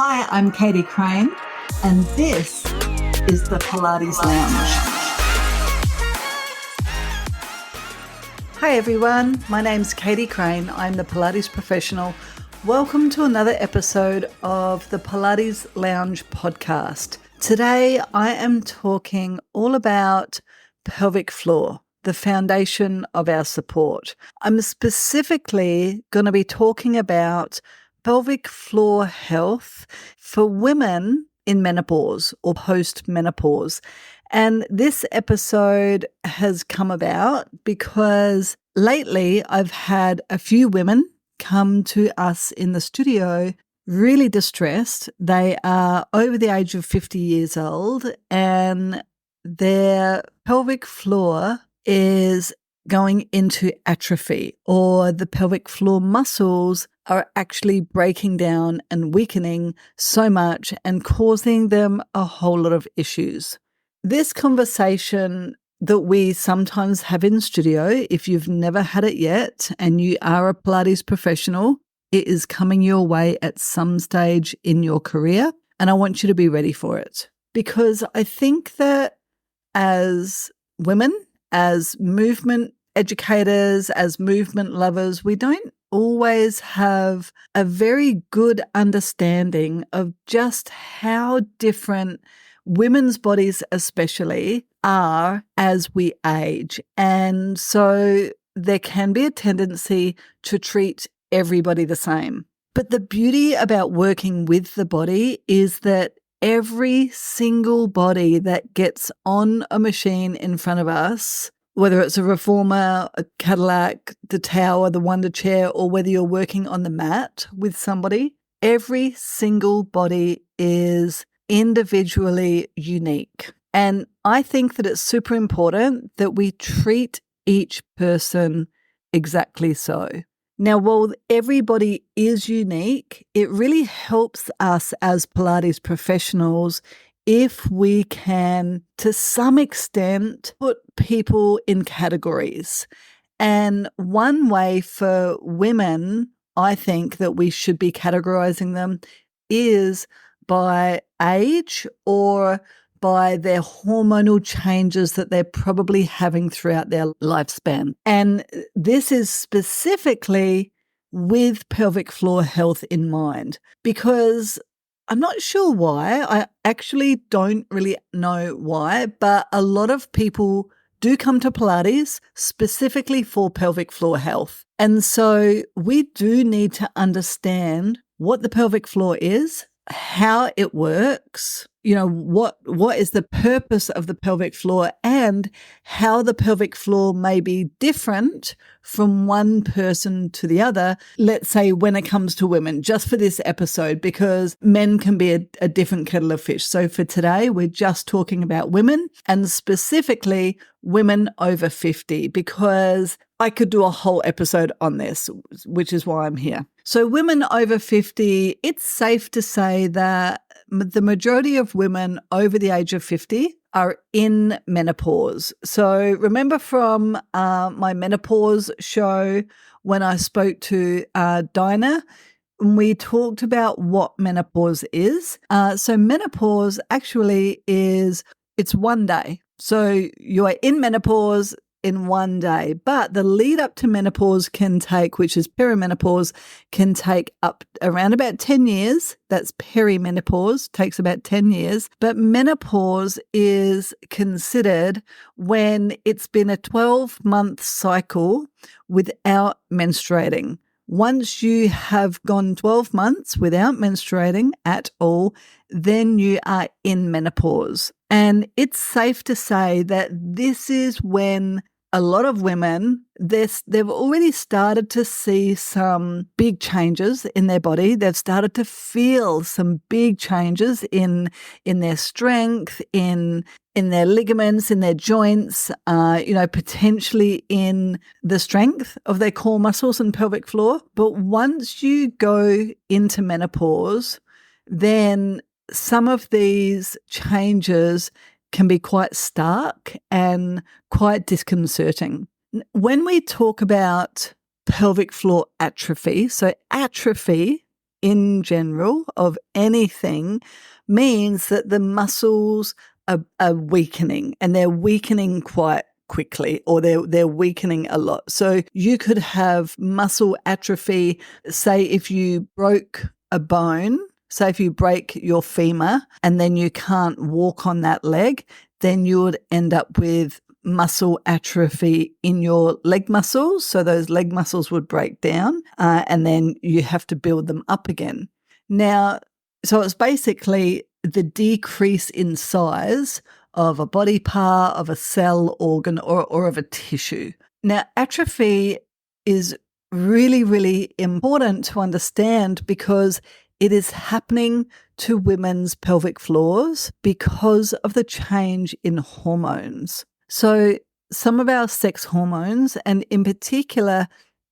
Hi, I'm Katie Crane, and this is the Pilates Lounge. Hi everyone, my name's Katie Crane. I'm the Pilates professional. Welcome to another episode of the Pilates Lounge podcast. Today I am talking all about pelvic floor, the foundation of our support. I'm specifically going to be talking about pelvic floor health for women in menopause or post-menopause. And this episode has come about because lately I've had a few women come to us in the studio really distressed. They are over the age of 50 years old and their pelvic floor is going into atrophy, or the pelvic floor muscles are actually breaking down and weakening so much and causing them a whole lot of issues. This conversation that we sometimes have in studio, if you've never had it yet and you are a Pilates professional, it is coming your way at some stage in your career, and I want you to be ready for it. Because I think that as women, as movement educators, as movement lovers, we don't always have a very good understanding of just how different women's bodies especially are as we age. And so there can be a tendency to treat everybody the same. But the beauty about working with the body is that every single body that gets on a machine in front of us, whether it's a reformer, a Cadillac, the tower, the Wonder Chair, or whether you're working on the mat with somebody, every single body is individually unique. And I think that it's super important that we treat each person exactly so. Now, while everybody is unique, it really helps us as Pilates professionals if we can, to some extent, put people in categories. And one way for women, I think, that we should be categorizing them is by age or by their hormonal changes that they're probably having throughout their lifespan. And this is specifically with pelvic floor health in mind, because I'm not sure why. I actually don't really know why, but a lot of people do come to Pilates specifically for pelvic floor health. And so we do need to understand what the pelvic floor is, how it works, what is the purpose of the pelvic floor, and how the pelvic floor may be different from one person to the other, let's say when it comes to women, just for this episode, because men can be a different kettle of fish. So for today, we're just talking about women, and specifically women over 50, because I could do a whole episode on this, which is why I'm here. So women over 50, it's safe to say that the majority of women over the age of 50 are in menopause. So remember from my menopause show when I spoke to Dinah, we talked about what menopause is. So menopause actually it's one day. So you are in menopause in one day, but the lead up to menopause can take, which is perimenopause, can take up around about 10 years. That's perimenopause, takes about 10 years. But menopause is considered when it's been a 12-month cycle without menstruating. Once you have gone 12 months without menstruating at all, then you are in menopause. And it's safe to say that this is when a lot of women, they've already started to see some big changes in their body. They've started to feel some big changes in their strength, in their ligaments, in their joints, potentially in the strength of their core muscles and pelvic floor. But once you go into menopause, then some of these changes can be quite stark and quite disconcerting. When we talk about pelvic floor atrophy, so atrophy in general of anything means that the muscles are weakening, and they're weakening quite quickly, or they're weakening a lot. So you could have muscle atrophy, say if you broke a bone, say if you break your femur and then you can't walk on that leg, then you would end up with muscle atrophy in your leg muscles. So those leg muscles would break down, and then you have to build them up again. Now, so it's basically the decrease in size of a body part, of a cell, organ, or of a tissue. Now, atrophy is really, really important to understand because it is happening to women's pelvic floors because of the change in hormones. So some of our sex hormones, and in particular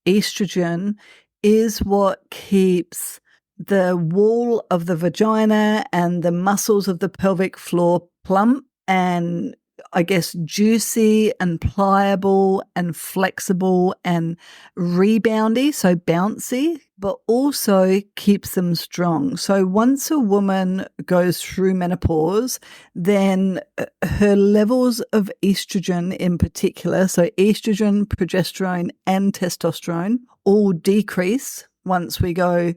estrogen, is what keeps the wall of the vagina and the muscles of the pelvic floor plump and, I guess, juicy and pliable and flexible and reboundy, so bouncy, but also keeps them strong. So once a woman goes through menopause, then her levels of estrogen in particular, so estrogen, progesterone, and testosterone, all decrease once we go,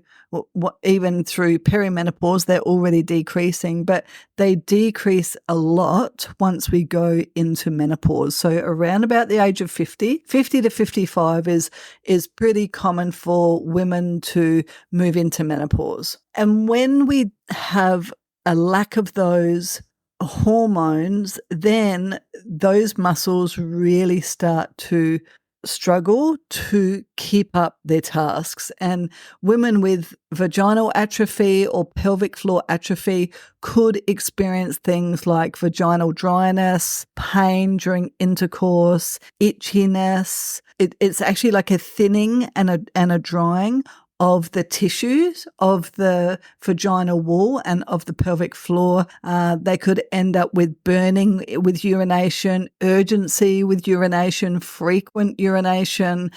even through perimenopause, they're already decreasing, but they decrease a lot once we go into menopause. So around about the age of 50 to 55 is pretty common for women to move into menopause. And when we have a lack of those hormones, then those muscles really start to struggle to keep up their tasks. And women with vaginal atrophy or pelvic floor atrophy could experience things like vaginal dryness, pain during intercourse, itchiness. It's actually like a thinning and a drying of the tissues of the vaginal wall and of the pelvic floor. They could end up with burning with urination, urgency with urination, frequent urination,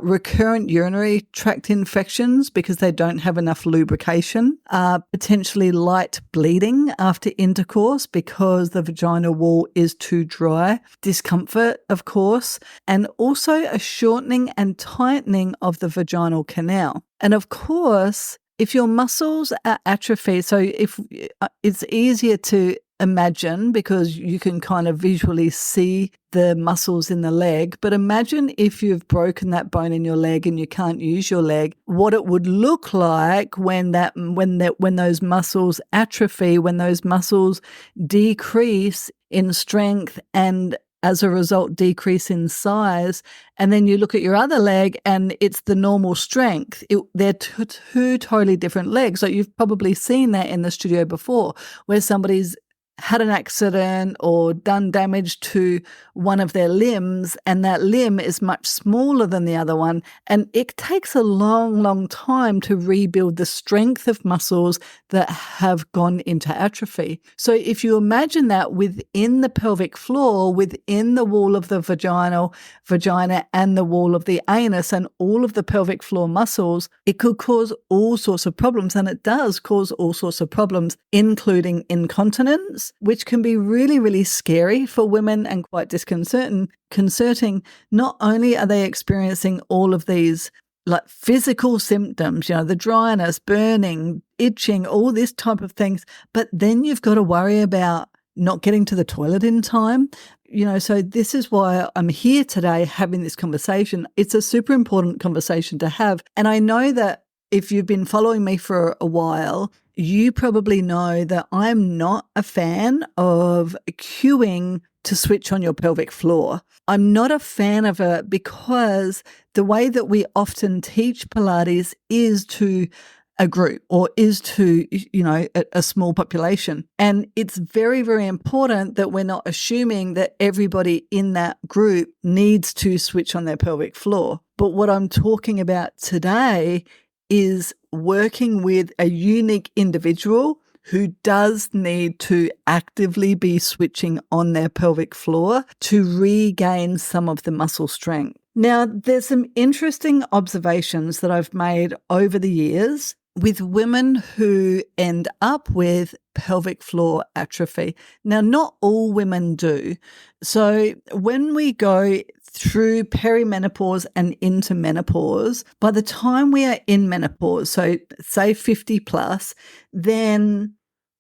recurrent urinary tract infections because they don't have enough lubrication, potentially light bleeding after intercourse because the vaginal wall is too dry, discomfort, of course, and also a shortening and tightening of the vaginal canal. And of course, if your muscles are atrophied, so if it's easier to imagine because you can kind of visually see the muscles in the leg, but imagine if you've broken that bone in your leg and you can't use your leg, what it would look like when those muscles atrophy, when those muscles decrease in strength and as a result decrease in size, and then you look at your other leg and it's the normal strength. They're two totally different legs. Like you've probably seen that in the studio before where somebody's had an accident or done damage to one of their limbs and that limb is much smaller than the other one, and it takes a long, long time to rebuild the strength of muscles that have gone into atrophy. So if you imagine that within the pelvic floor, within the wall of the vagina and the wall of the anus and all of the pelvic floor muscles, it could cause all sorts of problems, and it does cause all sorts of problems, including incontinence, which can be really, really scary for women and quite disconcerting. Not only are they experiencing all of these like physical symptoms, the dryness, burning, itching, all this type of things, but then you've got to worry about not getting to the toilet in time. So this is why I'm here today having this conversation. It's a super important conversation to have. And I know that if you've been following me for a while, you probably know that I'm not a fan of queuing to switch on your pelvic floor. I'm not a fan of it because the way that we often teach Pilates is to a group or is to, a small population. And it's very, very important that we're not assuming that everybody in that group needs to switch on their pelvic floor. But what I'm talking about today is working with a unique individual who does need to actively be switching on their pelvic floor to regain some of the muscle strength. Now, there's some interesting observations that I've made over the years with women who end up with pelvic floor atrophy. Now, not all women do. So when we go through perimenopause and into menopause, by the time we are in menopause, so say 50 plus, then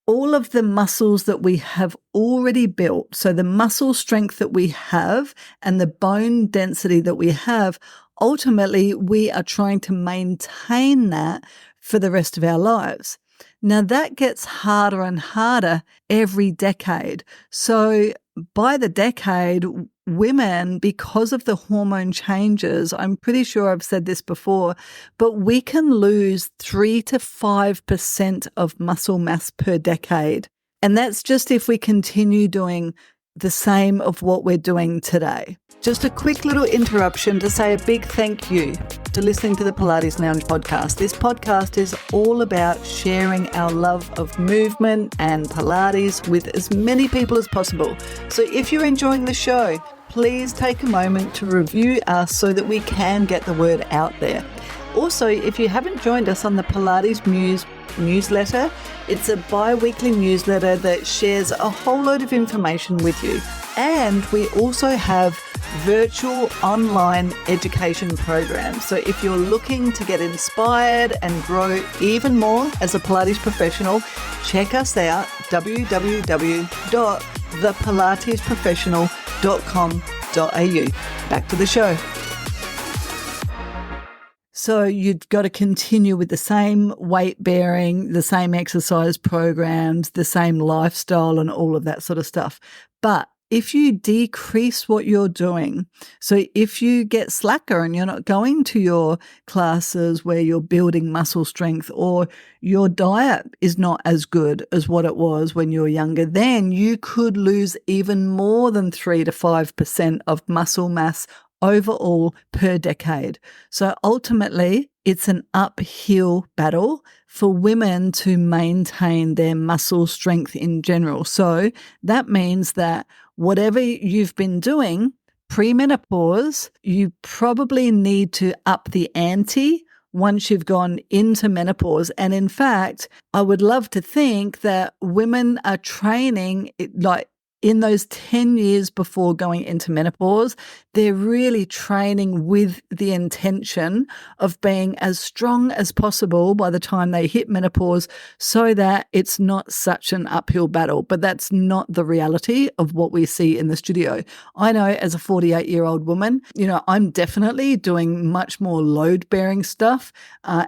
all of the muscles that we have already built, so the muscle strength that we have and the bone density that we have, ultimately we are trying to maintain that for the rest of our lives. Now that gets harder and harder every decade. So by the decade, women, because of the hormone changes, I'm pretty sure I've said this before, but we can lose 3 to 5% of muscle mass per decade. And that's just if we continue doing the same of what we're doing today. Just a quick little interruption to say a big thank you to listening to the Pilates Lounge podcast. This podcast is all about sharing our love of movement and Pilates with as many people as possible. So if you're enjoying the show, please take a moment to review us so that we can get the word out there. Also, if you haven't joined us on the Pilates Muse newsletter, it's a bi-weekly newsletter that shares a whole load of information with you. And we also have virtual online education programs. So if you're looking to get inspired and grow even more as a Pilates professional, check us out, www.thepilatesprofessional.com.au. Back to the show. So you've got to continue with the same weight bearing, the same exercise programs, the same lifestyle and all of that sort of stuff. But if you decrease what you're doing, so if you get slacker and you're not going to your classes where you're building muscle strength, or your diet is not as good as what it was when you were younger, then you could lose even more than 3 to 5% of muscle mass overall per decade. So ultimately, it's an uphill battle for women to maintain their muscle strength in general. So that means that whatever you've been doing pre-menopause, you probably need to up the ante once you've gone into menopause. And in fact, I would love to think that women are training like in those 10 years before going into menopause, they're really training with the intention of being as strong as possible by the time they hit menopause so that it's not such an uphill battle. But that's not the reality of what we see in the studio. I know as a 48-year-old woman, I'm definitely doing much more load-bearing stuff,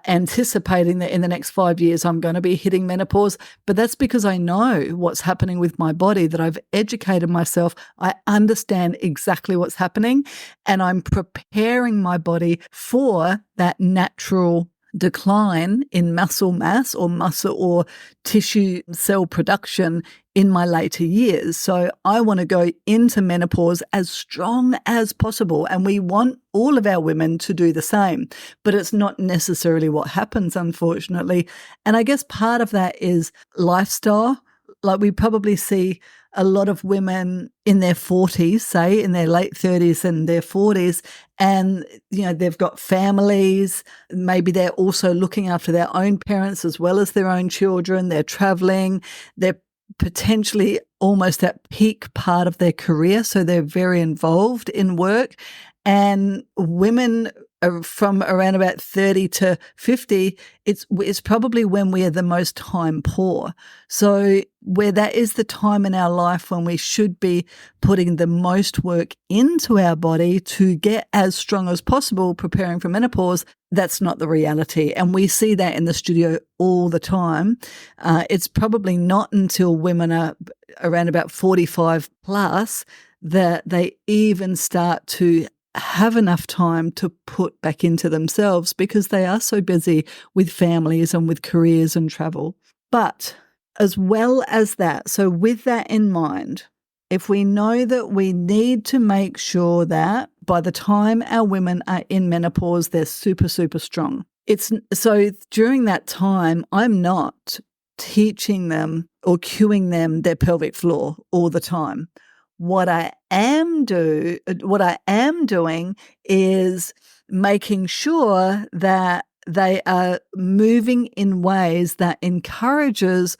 anticipating that in the next 5 years I'm going to be hitting menopause. But that's because I know what's happening with my body, that I've educated myself. I understand exactly what's happening, and I'm preparing my body for that natural decline in muscle mass or muscle or tissue cell production in my later years. So I want to go into menopause as strong as possible, and we want all of our women to do the same, but it's not necessarily what happens, unfortunately. And I guess part of that is lifestyle. Like we probably see a lot of women in their 40s, say in their late 30s and their 40s, and they've got families. Maybe they're also looking after their own parents as well as their own children. They're traveling. They're potentially almost at peak part of their career, so they're very involved in work. And women from around about 30 to 50, it's probably when we are the most time poor. So where that is the time in our life when we should be putting the most work into our body to get as strong as possible, preparing for menopause, that's not the reality. And we see that in the studio all the time. It's probably not until women are around about 45 plus that they even start to have enough time to put back into themselves because they are so busy with families and with careers and travel. But as well as that, so with that in mind, if we know that we need to make sure that by the time our women are in menopause, they're super, super strong. So during that time, I'm not teaching them or cueing them their pelvic floor all the time. What I am doing is making sure that they are moving in ways that encourages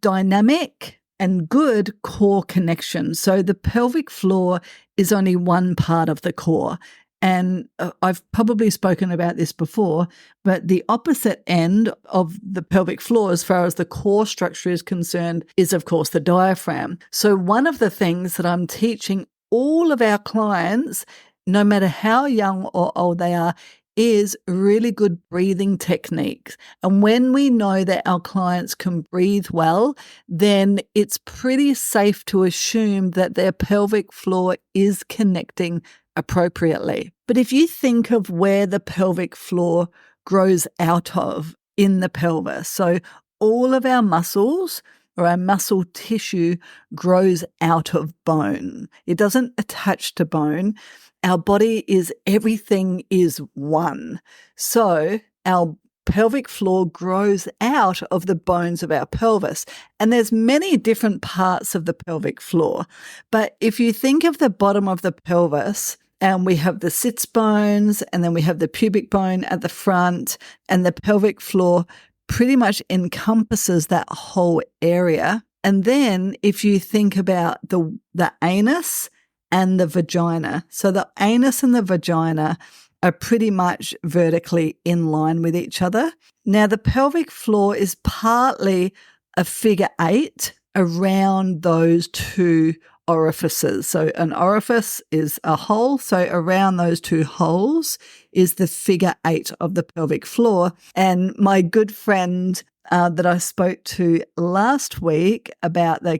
dynamic and good core connection. So the pelvic floor is only one part of the core. And I've probably spoken about this before, but the opposite end of the pelvic floor, as far as the core structure is concerned, is, of course, the diaphragm. So one of the things that I'm teaching all of our clients, no matter how young or old they are, is really good breathing techniques. And when we know that our clients can breathe well, then it's pretty safe to assume that their pelvic floor is connecting appropriately. But if you think of where the pelvic floor grows out of in the pelvis, so all of our muscles or our muscle tissue grows out of bone. It doesn't attach to bone. Our body is, everything is one. So our pelvic floor grows out of the bones of our pelvis. And there's many different parts of the pelvic floor. But if you think of the bottom of the pelvis, and we have the sits bones, and then we have the pubic bone at the front, and the pelvic floor pretty much encompasses that whole area. And then if you think about the anus and the vagina, so the anus and the vagina are pretty much vertically in line with each other. Now, the pelvic floor is partly a figure 8 around those two orifices. So an orifice is a hole. So around those two holes is the figure 8 of the pelvic floor. And my good friend that I spoke to last week about the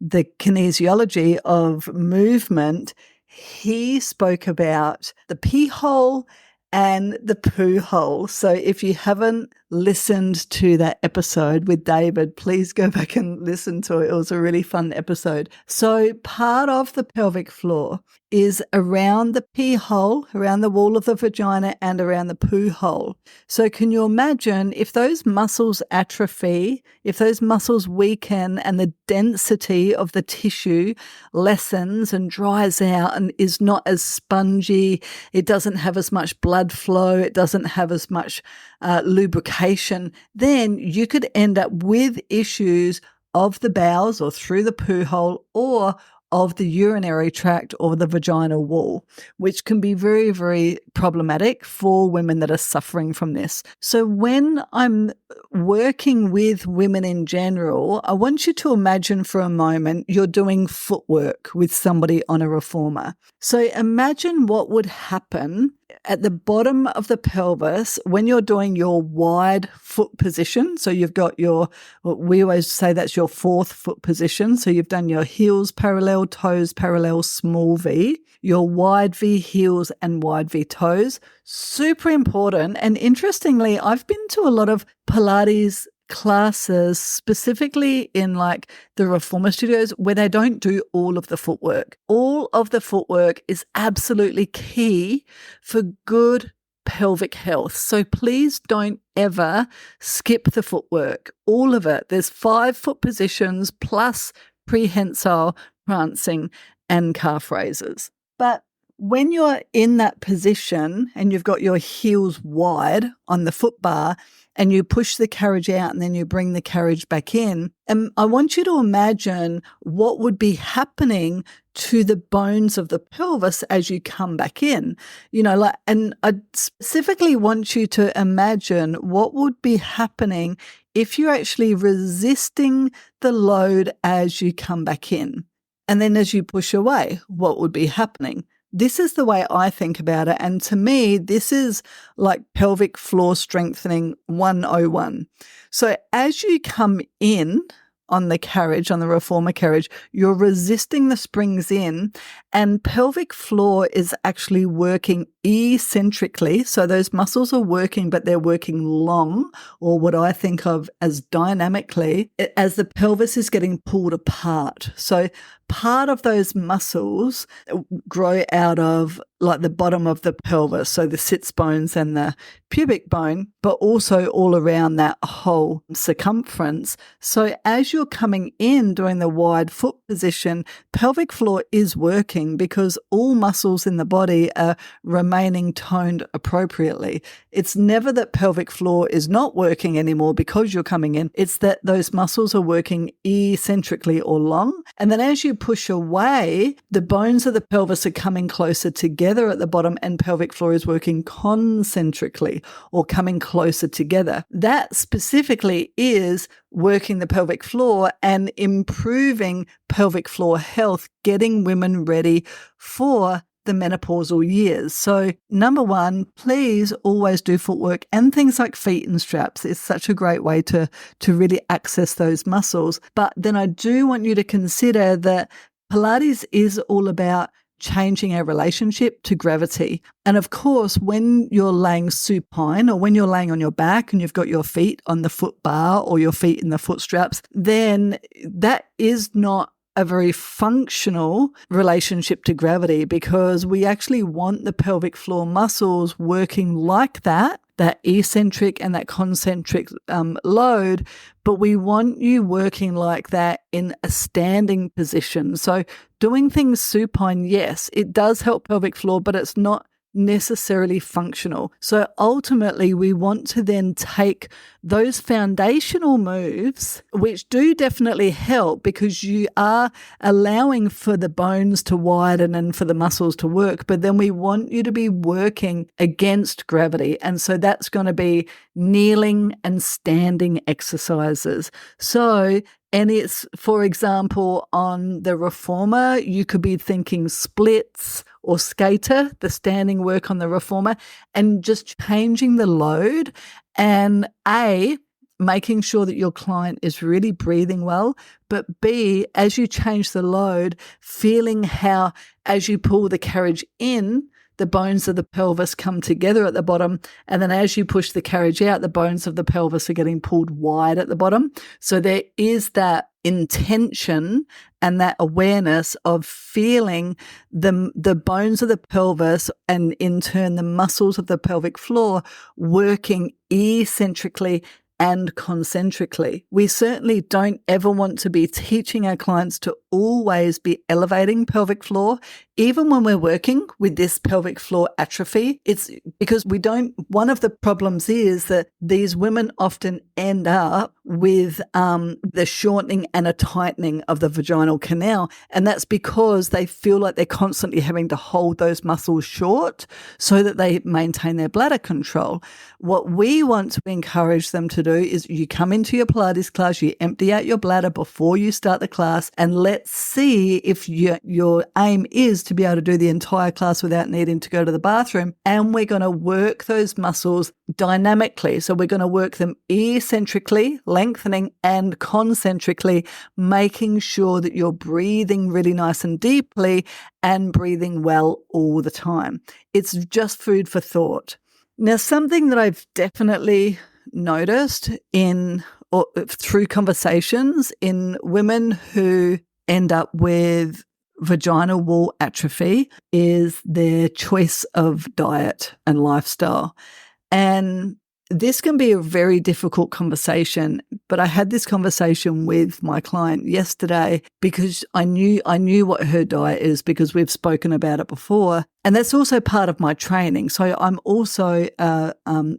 kinesiology of movement, he spoke about the pee hole and the poo hole. So if you haven't listened to that episode with David, please go back and listen to it. It was a really fun episode. So part of the pelvic floor is around the pee hole, around the wall of the vagina, and around the poo hole. So can you imagine if those muscles atrophy, if those muscles weaken and the density of the tissue lessens and dries out and is not as spongy, it doesn't have as much blood flow, it doesn't have as much lubrication, then you could end up with issues of the bowels or through the poo hole or of the urinary tract or the vaginal wall, which can be very, very problematic for women that are suffering from this. So when I'm working with women in general, I want you to imagine for a moment you're doing footwork with somebody on a reformer. So imagine what would happen at the bottom of the pelvis when you're doing your wide foot position. So you've got we always say that's your 4th foot position. So you've done your heels parallel, toes parallel, small V, your wide V heels and wide V toes. Super important. And interestingly, I've been to a lot of Pilates classes, specifically in like the reformer studios, where they don't do all of the footwork. All of the footwork is absolutely key for good pelvic health. So please don't ever skip the footwork. All of it. There's 5 foot positions plus prehensile, prancing, and calf raises. But when you're in that position and you've got your heels wide on the foot bar and you push the carriage out and then you bring the carriage back in, and I want you to imagine what would be happening to the bones of the pelvis as you come back in. And I specifically want you to imagine what would be happening if you're actually resisting the load as you come back in. And then as you push away, what would be happening? This is the way I think about it. And to me, this is like pelvic floor strengthening 101. So as you come in on the carriage, on the reformer carriage, you're resisting the springs in, and pelvic floor is actually working eccentrically. So those muscles are working, but they're working long, or what I think of as dynamically, as the pelvis is getting pulled apart. So part of those muscles grow out of like the bottom of the pelvis, so the sits bones and the pubic bone, but also all around that whole circumference. So as you're coming in doing the wide foot position, pelvic floor is working because all muscles in the body are remaining toned appropriately. It's never that pelvic floor is not working anymore because you're coming in. It's that those muscles are working eccentrically or long. And then as you push away, the bones of the pelvis are coming closer together at the bottom and pelvic floor is working concentrically or coming closer together. That specifically is working the pelvic floor and improving pelvic floor health, getting women ready for the menopausal years. So number one, please always do footwork and things like feet and straps. It's such a great way to really access those muscles. But then I do want you to consider that Pilates is all about changing our relationship to gravity. And of course, when you're laying supine or when you're laying on your back and you've got your feet on the foot bar or your feet in the foot straps, then that is not a very functional relationship to gravity, because we actually want the pelvic floor muscles working like that eccentric and that concentric load, but we want you working like that in a standing position. So doing things supine, yes, it does help pelvic floor, but it's not necessarily functional. So ultimately, we want to then take those foundational moves, which do definitely help because you are allowing for the bones to widen and for the muscles to work, but then we want you to be working against gravity. And so that's going to be kneeling and standing exercises. So and it's, for example, on the reformer, you could be thinking splits or skater, the standing work on the reformer, and just changing the load and making sure that your client is really breathing well, but B, as you change the load, feeling how as you pull the carriage in, the bones of the pelvis come together at the bottom. And then as you push the carriage out, the bones of the pelvis are getting pulled wide at the bottom. So there is that intention and that awareness of feeling the bones of the pelvis and in turn the muscles of the pelvic floor working eccentrically and concentrically. We certainly don't ever want to be teaching our clients to always be elevating pelvic floor, even when we're working with this pelvic floor atrophy. It's because one of the problems is that these women often end up with the shortening and a tightening of the vaginal canal. And that's because they feel like they're constantly having to hold those muscles short so that they maintain their bladder control. What we want to encourage them to do is you come into your Pilates class, you empty out your bladder before you start the class, and let's see if your aim is to be able to do the entire class without needing to go to the bathroom. And we're going to work those muscles dynamically. So we're going to work them eccentrically, lengthening, and concentrically, making sure that you're breathing really nice and deeply and breathing well all the time. It's just food for thought. Now, something that I've definitely noticed through conversations in women who end up with vaginal wall atrophy is their choice of diet and lifestyle. And this can be a very difficult conversation, but I had this conversation with my client yesterday because I knew what her diet is because we've spoken about it before. And that's also part of my training. So I'm also an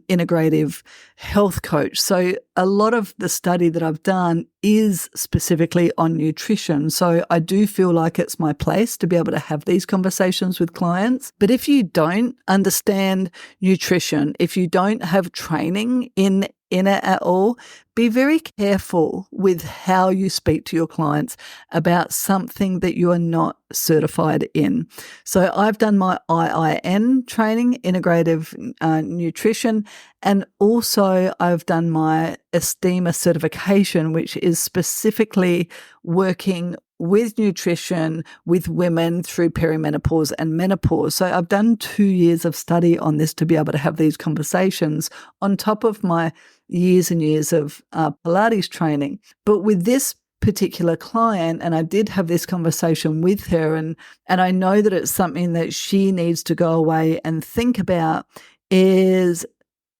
integrative health coach. So a lot of the study that I've done is specifically on nutrition. So I do feel like it's my place to be able to have these conversations with clients. But if you don't understand nutrition, if you don't have training in it at all, be very careful with how you speak to your clients about something that you are not certified in. So I've done my IIN training, integrative nutrition, and also I've done my ESTEMA certification, which is specifically working with nutrition with women through perimenopause and menopause. So I've done 2 years of study on this to be able to have these conversations on top of my years and years of Pilates training. But with this particular client, and I did have this conversation with her, and I know that it's something that she needs to go away and think about, is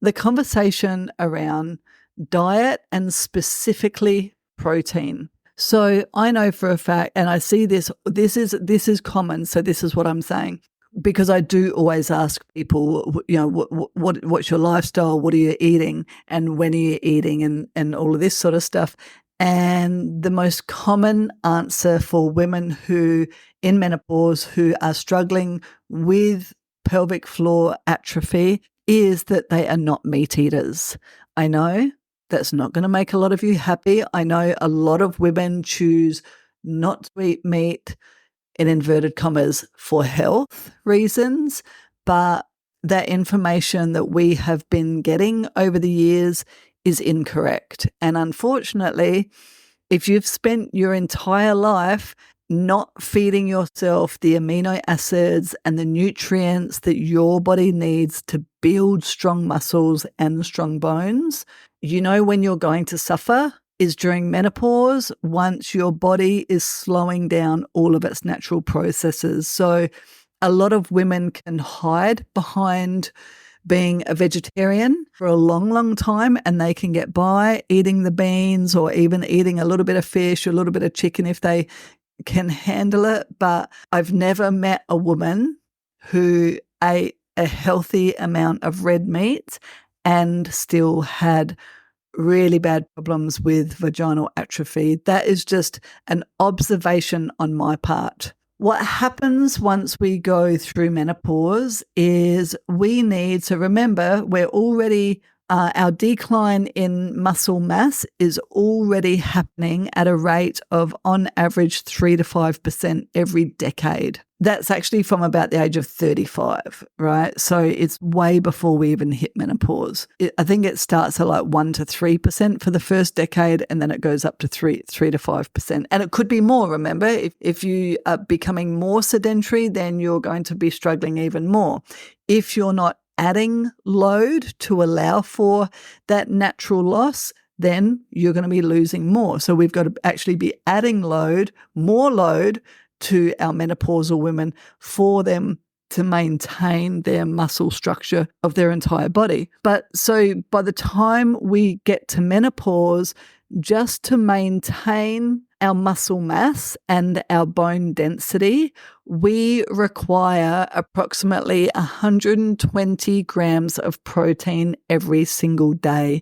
the conversation around diet and specifically protein. So I know for a fact, and I see this is common, so this is what I'm saying, because I do always ask people, what's your lifestyle, what are you eating, and when are you eating, and all of this sort of stuff. And the most common answer for women who in menopause who are struggling with pelvic floor atrophy is that they are not meat eaters. I know that's not going to make a lot of you happy. I know a lot of women choose not to eat meat, in inverted commas, for health reasons, but that information that we have been getting over the years is incorrect. And unfortunately, if you've spent your entire life not feeding yourself the amino acids and the nutrients that your body needs to build strong muscles and strong bones, when you're going to suffer is during menopause, once your body is slowing down all of its natural processes. So a lot of women can hide behind being a vegetarian for a long, long time, and they can get by eating the beans or even eating a little bit of fish or a little bit of chicken if they can handle it. But I've never met a woman who ate a healthy amount of red meat and still had really bad problems with vaginal atrophy. That is just an observation on my part. What happens once we go through menopause is so remember, we're already, our decline in muscle mass is already happening at a rate of, on average, 3 to 5% every decade. That's actually from about the age of 35, right? So it's way before we even hit menopause. I think it starts at like 1 to 3% for the first decade, and then it goes up to 3 to 5%. And it could be more, remember. If you are becoming more sedentary, then you're going to be struggling even more. If you're not adding load to allow for that natural loss, then you're going to be losing more. So we've got to actually be adding more load to our menopausal women for them to maintain their muscle structure of their entire body. But so by the time we get to menopause, just to maintain our muscle mass and our bone density, we require approximately 120 grams of protein every single day.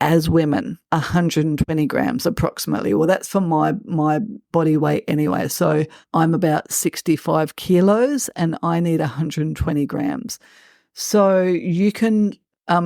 As women, 120 grams approximately. Well, that's for my body weight anyway. So I'm about 65 kilos and I need 120 grams. So you can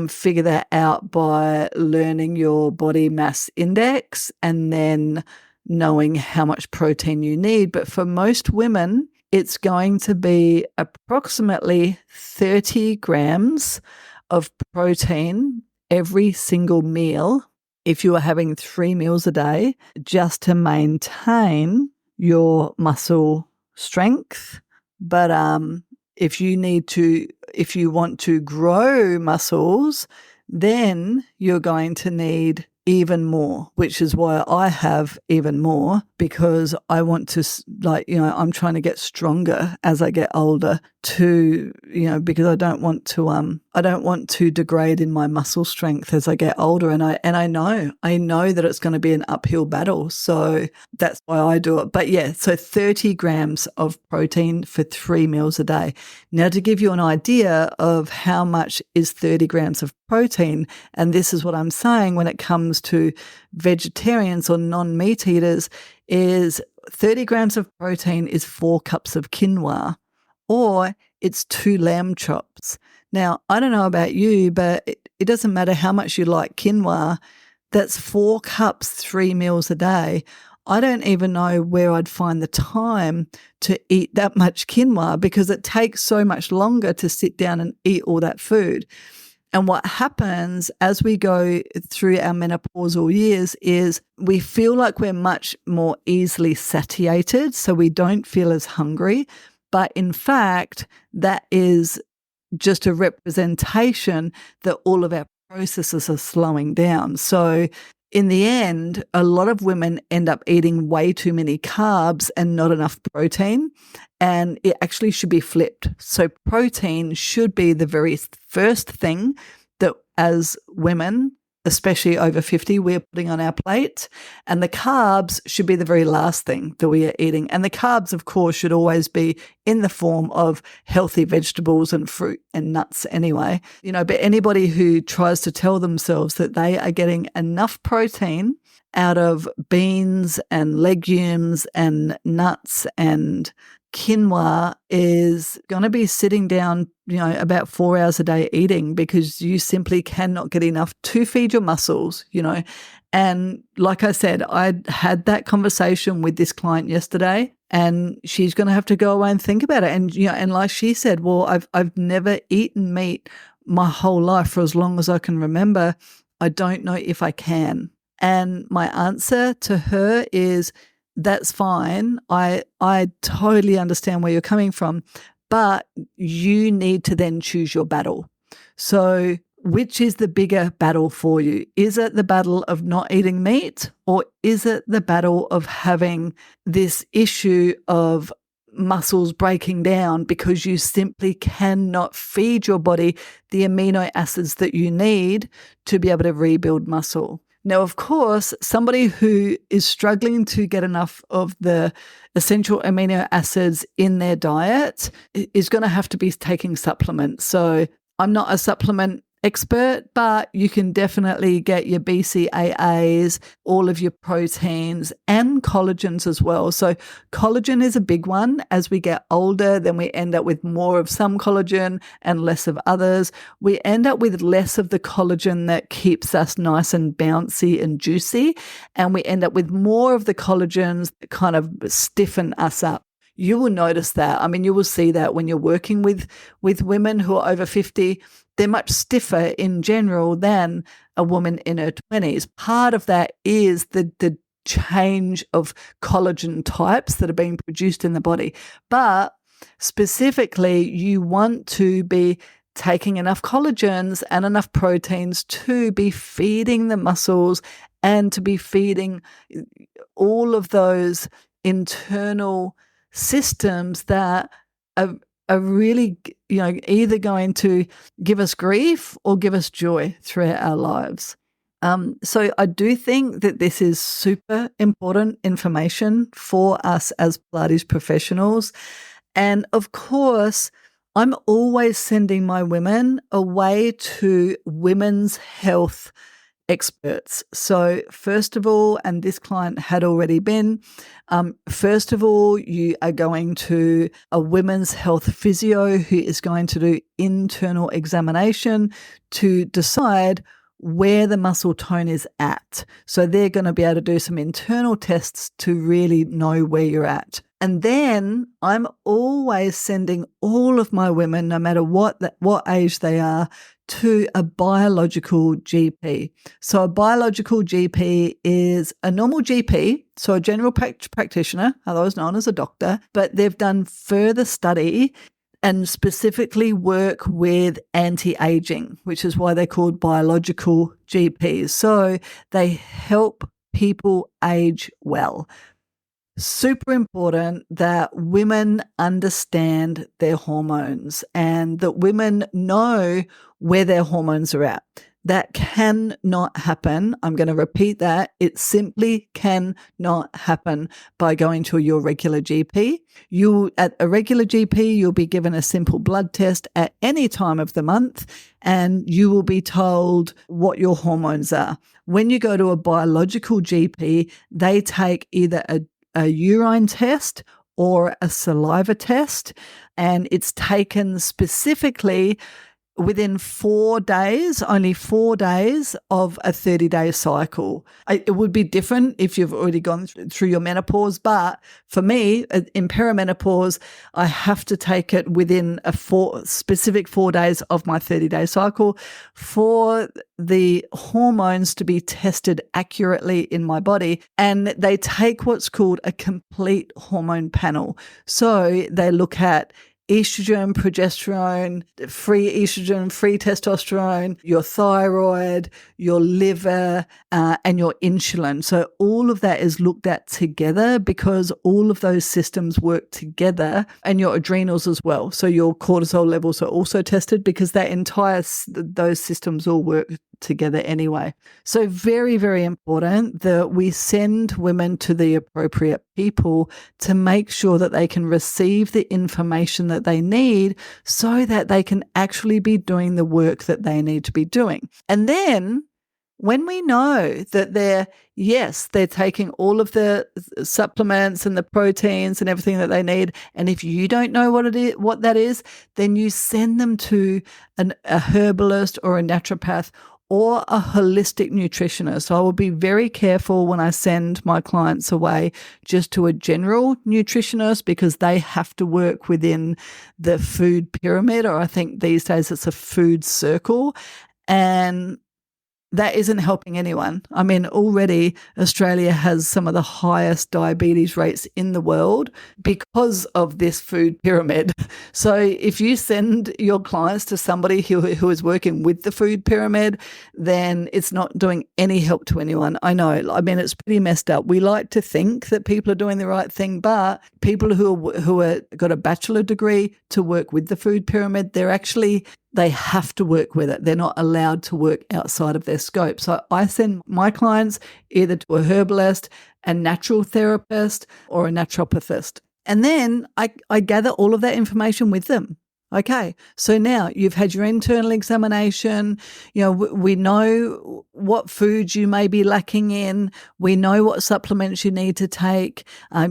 figure that out by learning your body mass index and then knowing how much protein you need. But for most women, it's going to be approximately 30 grams of protein every single meal, if you are having 3 meals a day, just to maintain your muscle strength. But if you want to grow muscles, then you're going to need even more, which is why I have even more, because I want to, I'm trying to get stronger as I get older because I don't want to degrade in my muscle strength as I get older. And I know that it's going to be an uphill battle. So that's why I do it. But yeah, so 30 grams of protein for 3 meals a day. Now, to give you an idea of how much is 30 grams of protein, and this is what I'm saying when it comes to vegetarians or non-meat eaters, is 30 grams of protein is 4 cups of quinoa, or it's 2 lamb chops. Now, I don't know about you, but it doesn't matter how much you like quinoa, that's 4 cups, 3 meals a day. I don't even know where I'd find the time to eat that much quinoa because it takes so much longer to sit down and eat all that food. And what happens as we go through our menopausal years is we feel like we're much more easily satiated, so we don't feel as hungry. But in fact, that is just a representation that all of our processes are slowing down. So in the end, a lot of women end up eating way too many carbs and not enough protein. And it actually should be flipped. So protein should be the very first thing that as women, especially over 50, we're putting on our plate. And the carbs should be the very last thing that we are eating. And the carbs, of course, should always be in the form of healthy vegetables and fruit and nuts anyway. But anybody who tries to tell themselves that they are getting enough protein out of beans and legumes and nuts and quinoa is going to be sitting down, about 4 hours a day eating, because you simply cannot get enough to feed your muscles, And like I said, I had that conversation with this client yesterday, and she's going to have to go away and think about it. And, and like she said, well, I've never eaten meat my whole life for as long as I can remember. I don't know if I can. And my answer to her is, that's fine. I totally understand where you're coming from, but you need to then choose your battle. So which is the bigger battle for you? Is it the battle of not eating meat, or is it the battle of having this issue of muscles breaking down because you simply cannot feed your body the amino acids that you need to be able to rebuild muscle? Now, of course, somebody who is struggling to get enough of the essential amino acids in their diet is going to have to be taking supplements. So I'm not a supplement expert, but you can definitely get your BCAAs, all of your proteins and collagens as well. So collagen is a big one. As we get older, then we end up with more of some collagen and less of others. We end up with less of the collagen that keeps us nice and bouncy and juicy, and we end up with more of the collagens that kind of stiffen us up. You will notice that. I mean, you will see that when you're working with women who are over 50, they're much stiffer in general than a woman in her 20s. Part of that is the change of collagen types that are being produced in the body. But specifically, you want to be taking enough collagens and enough proteins to be feeding the muscles and to be feeding all of those internal systems that are really, either going to give us grief or give us joy throughout our lives. So I do think that this is super important information for us as Pilates professionals. And of course, I'm always sending my women away to women's health experts. So first of all, and this client had already been, first of all, you are going to a women's health physio who is going to do internal examination to decide where the muscle tone is at. So they're going to be able to do some internal tests to really know where you're at. And then I'm always sending all of my women, no matter what age they are, to a biological GP. So a biological GP is a normal GP, so a general practitioner, otherwise known as a doctor, but they've done further study and specifically work with anti-aging, which is why they're called biological GPs. So they help people age well. Super important that women understand their hormones and that women know where their hormones are at. That cannot happen. I'm going to repeat that. It simply cannot happen by going to your regular GP. At a regular GP, you'll be given a simple blood test at any time of the month, and you will be told what your hormones are. When you go to a biological GP, they take either a urine test or a saliva test, and it's taken specifically within 4 days, only 4 days of a 30-day cycle. It would be different if you've already gone through your menopause, but for me, in perimenopause, I have to take it within a specific 4 days of my 30-day cycle for the hormones to be tested accurately in my body. And they take what's called a complete hormone panel. So they look at estrogen, progesterone, free estrogen, free testosterone, your thyroid, your liver, and your insulin. So all of that is looked at together because all of those systems work together, and your adrenals as well. So your cortisol levels are also tested because those systems all work together anyway. So very, very important that we send women to the appropriate people to make sure that they can receive the information that they need so that they can actually be doing the work that they need to be doing. And then when we know that they're taking all of the supplements and the proteins and everything that they need, and if you don't know what that is, then you send them to a herbalist or a naturopath or a holistic nutritionist. So I will be very careful when I send my clients away just to a general nutritionist because they have to work within the food pyramid, or I think these days it's a food circle. And that isn't helping anyone. I mean, already Australia has some of the highest diabetes rates in the world because of this food pyramid. So if you send your clients to somebody who is working with the food pyramid, then it's not doing any help to anyone. I know. I mean, it's pretty messed up. We like to think that people are doing the right thing, but people who are got a bachelor degree to work with the food pyramid, they have to work with it. They're not allowed to work outside of their scope. So I send my clients either to a herbalist, a natural therapist, or a naturopathist. And then I gather all of that information with them. Okay, so now you've had your internal examination. We know what foods you may be lacking in. We know what supplements you need to take.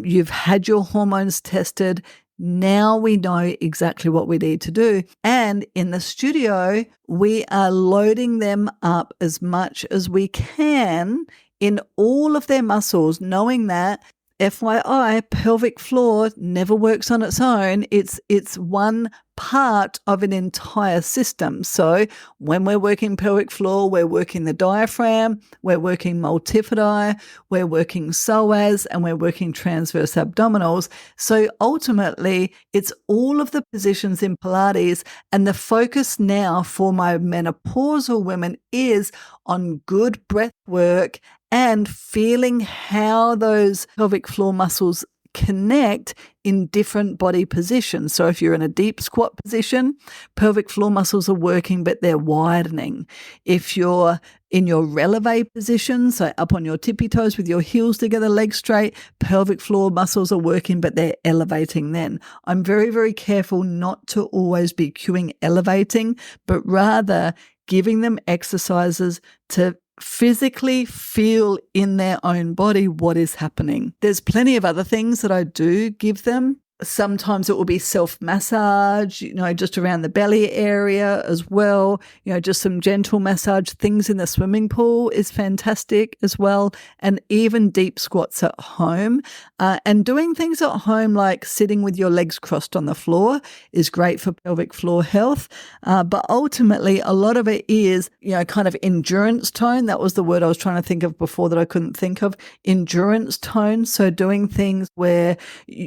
You've had your hormones tested. Now we know exactly what we need to do. And in the studio, we are loading them up as much as we can in all of their muscles, knowing that FYI, pelvic floor never works on its own. It's one part of an entire system. So when we're working pelvic floor, we're working the diaphragm, we're working multifidi, we're working psoas, and we're working transverse abdominals. So ultimately, it's all of the positions in Pilates, and the focus now for my menopausal women is on good breath work and feeling how those pelvic floor muscles connect in different body positions. So if you're in a deep squat position, pelvic floor muscles are working, but they're widening. If you're in your releve position, so up on your tippy toes with your heels together, legs straight, pelvic floor muscles are working, but they're elevating then. I'm very, very careful not to always be cueing elevating, but rather giving them exercises to physically feel in their own body what is happening. There's plenty of other things that I do give them. Sometimes it will be self-massage, just around the belly area as well. Just some gentle massage. Things in the swimming pool is fantastic as well. And even deep squats at home. And doing things at home like sitting with your legs crossed on the floor is great for pelvic floor health. But ultimately, a lot of it is, kind of endurance tone. That was the word I was trying to think of before that I couldn't think of. Endurance tone. So doing things where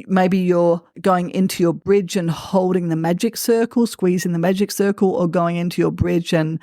maybe you're going into your bridge and holding the magic circle, squeezing the magic circle, or going into your bridge and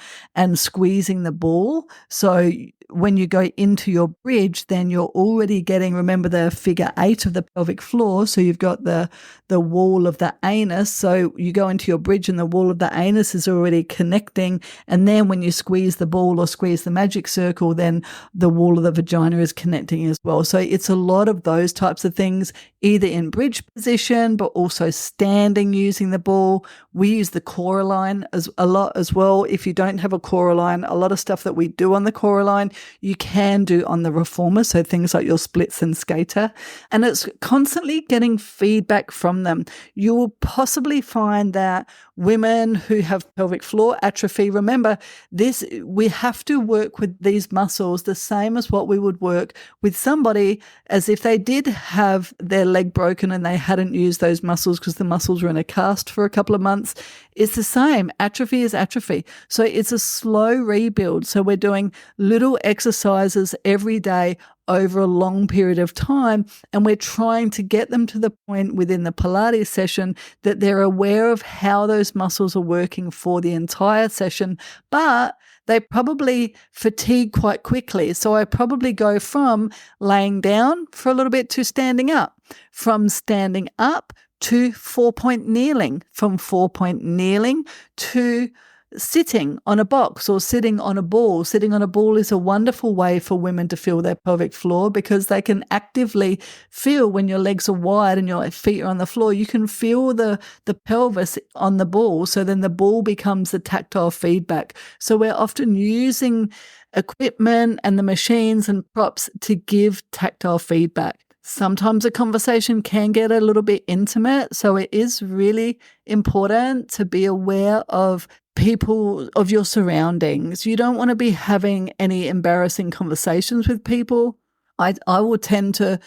squeezing the ball. So when you go into your bridge, then you're already getting, remember the figure 8 of the pelvic floor. So you've got the wall of the anus. So you go into your bridge and the wall of the anus is already connecting. And then when you squeeze the ball or squeeze the magic circle, then the wall of the vagina is connecting as well. So it's a lot of those types of things, either in bridge position, but also standing using the ball. We use the Coraline a lot as well. If you don't have a Coraline, a lot of stuff that we do on the Coraline, you can do on the reformer. So things like your splits and skater. And it's constantly getting feedback from them. You will possibly find that women who have pelvic floor atrophy, remember this, we have to work with these muscles the same as what we would work with somebody as if they did have their leg broken and they hadn't used those muscles because the muscles were in a cast for a couple of months. it's the same. Atrophy is atrophy. So it's a slow rebuild. So we're doing little exercises every day over a long period of time, and we're trying to get them to the point within the Pilates session that they're aware of how those muscles are working for the entire session, but they probably fatigue quite quickly. So I probably go from laying down for a little bit to standing up, from standing up to 4-point kneeling, from 4-point kneeling to sitting on a box or sitting on a ball. Sitting on a ball is a wonderful way for women to feel their pelvic floor, because they can actively feel when your legs are wide and your feet are on the floor. You can feel the pelvis on the ball. So then the ball becomes the tactile feedback. So we're often using equipment and the machines and props to give tactile feedback. Sometimes a conversation can get a little bit intimate. So it is really important to be aware of people, of your surroundings. You don't want to be having any embarrassing conversations with people. I will tend to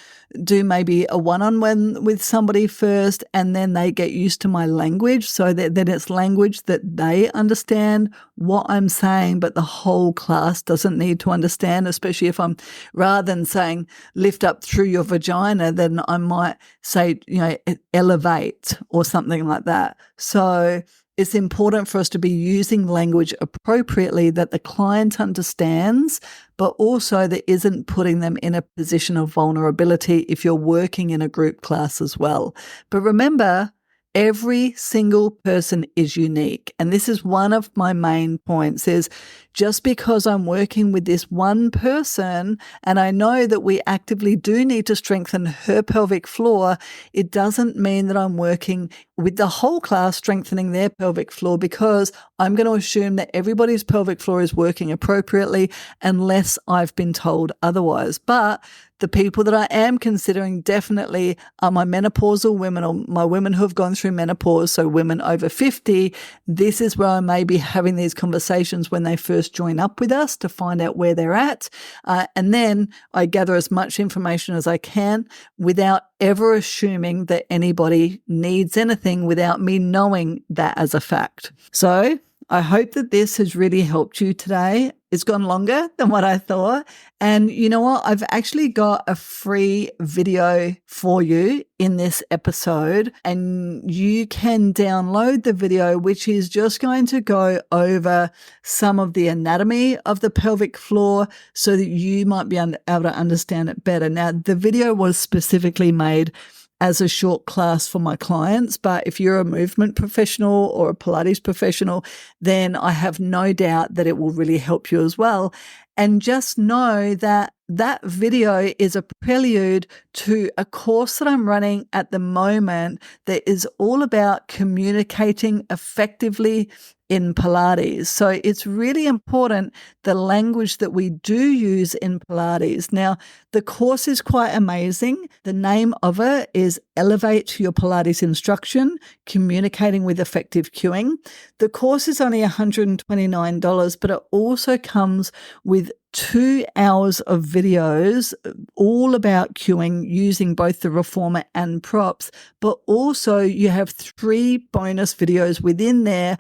do maybe a one-on-one with somebody first, and then they get used to my language, so that it's language that they understand what I'm saying, but the whole class doesn't need to understand, especially if I'm, rather than saying lift up through your vagina, then I might say, elevate or something like that. So it's important for us to be using language appropriately that the client understands, but also that isn't putting them in a position of vulnerability if you're working in a group class as well. But remember, every single person is unique. And this is one of my main points, is just because I'm working with this one person and I know that we actively do need to strengthen her pelvic floor, it doesn't mean that I'm working with the whole class strengthening their pelvic floor, because I'm going to assume that everybody's pelvic floor is working appropriately unless I've been told otherwise. But the people that I am considering definitely are my menopausal women, or my women who have gone through menopause, so women over 50. This is where I may be having these conversations when they first join up with us to find out where they're at. And then I gather as much information as I can without ever assuming that anybody needs anything without me knowing that as a fact. So I hope that this has really helped you today. It's gone longer than what I thought. And you know what? I've actually got a free video for you in this episode, and you can download the video, which is just going to go over some of the anatomy of the pelvic floor so that you might be able to understand it better. Now, the video was specifically made as a short class for my clients, but if you're a movement professional or a Pilates professional, then I have no doubt that it will really help you as well. And just know that that video is a prelude to a course that I'm running at the moment that is all about communicating effectively in Pilates. So it's really important, the language that we do use in Pilates. Now, the course is quite amazing. The name of it is Elevate Your Pilates Instruction, Communicating with Effective Cueing. The course is only $129, but it also comes with 2 hours of videos all about cueing using both the reformer and props, but also you have 3 bonus videos within there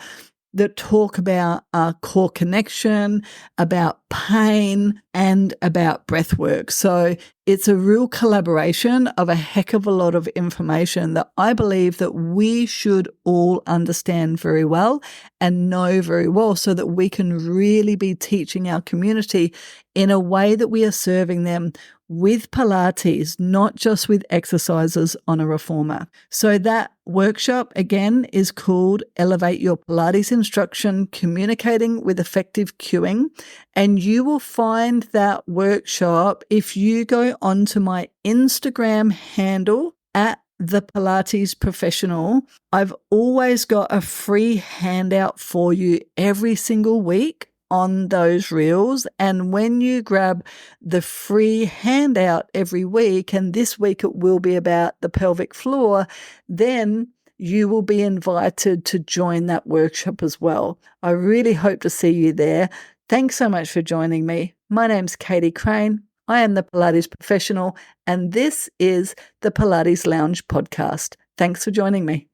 that talk about core connection, about pain, and about breath work. So it's a real collaboration of a heck of a lot of information that I believe that we should all understand very well and know very well, so that we can really be teaching our community in a way that we are serving them with Pilates, not just with exercises on a reformer. So that workshop, again, is called Elevate Your Pilates Instruction, Communicating with Effective Cueing. And you will find that workshop if you go onto my Instagram handle at The Pilates Professional. I've always got a free handout for you every single week on those reels. And when you grab the free handout every week, and this week it will be about the pelvic floor, then you will be invited to join that workshop as well. I really hope to see you there. Thanks so much for joining me. My name's Katie Crane. I am the Pilates Professional, and this is the Pilates Lounge podcast. Thanks for joining me.